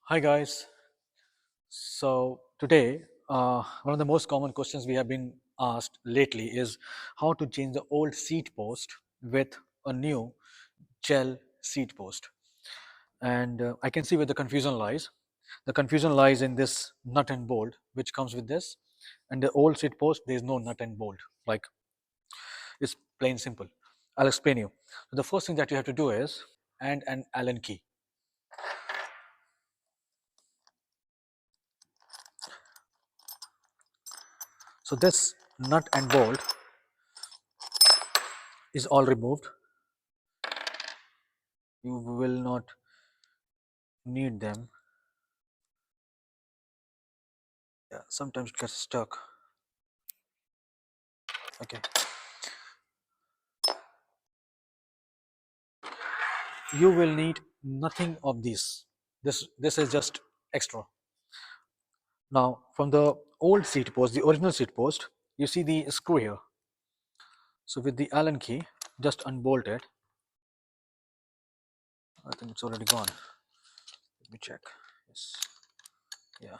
Hi guys. So today, one of the most common questions we have been asked lately is how to change the old seat post with a new gel seat post. And I can see where the confusion lies. The confusion lies in this nut and bolt, which comes with this. And the old seat post, there is no nut and bolt. Like it's plain simple. I'll explain you. So the first thing that you have to do is and an Allen key. So this nut and bolt is all removed. You will not need them. Yeah, sometimes it gets stuck. Okay, you will need nothing of this is just extra. Now from the old seat post, the original seat post, you see the screw here. So with the Allen key, just unbolt it. I think it's already gone. Let me check. Yes. Yeah,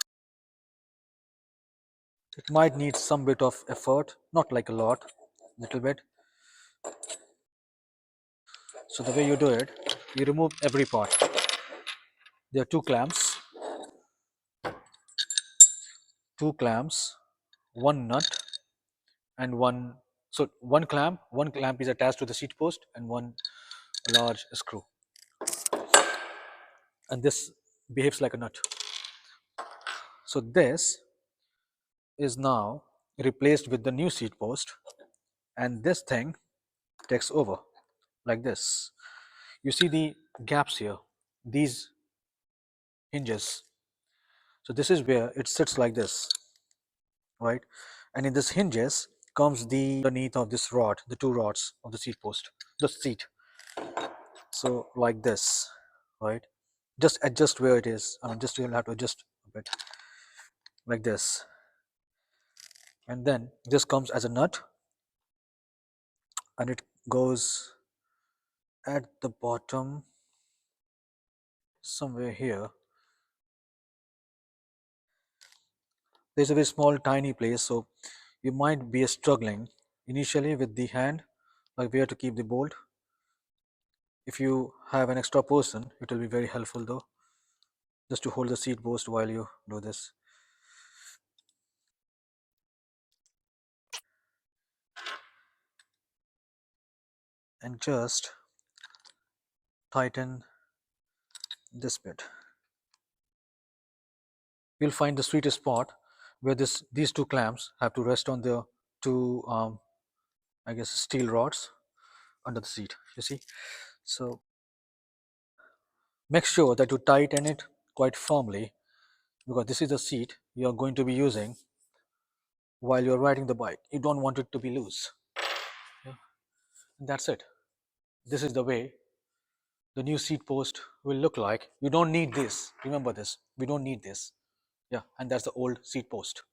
it might need some bit of effort, not like a lot, little bit. So the way you do it, you remove every part. There are two clamps, one nut, and one. So one clamp is attached to the seat post, and one large screw, and this behaves like a nut. So this is now replaced with the new seat post, and this thing takes over like this. You see the gaps here, these hinges. So this is where it sits like this, right? And in this hinges comes the underneath of this rod, the two rods of the seat post, the seat. So like this, right? Just adjust where it is. I mean, just you'll have to adjust a bit like this. And then this comes as a nut, and it goes at the bottom somewhere here. There's a very small tiny place, so you might be struggling initially with the hand, like where to keep the bolt. If you have an extra person, it will be very helpful though, just to hold the seat post while you do this. And just tighten this bit. You'll find the sweetest spot where these two clamps have to rest on the two I guess steel rods under the seat, you see. So make sure that you tighten it quite firmly, because this is the seat you are going to be using while you're riding the bike. You don't want it to be loose. Yeah. And that's it. This is the way the new seat post will look like. You don't need this. Remember this. We don't need this. Yeah, and that's the old seat post.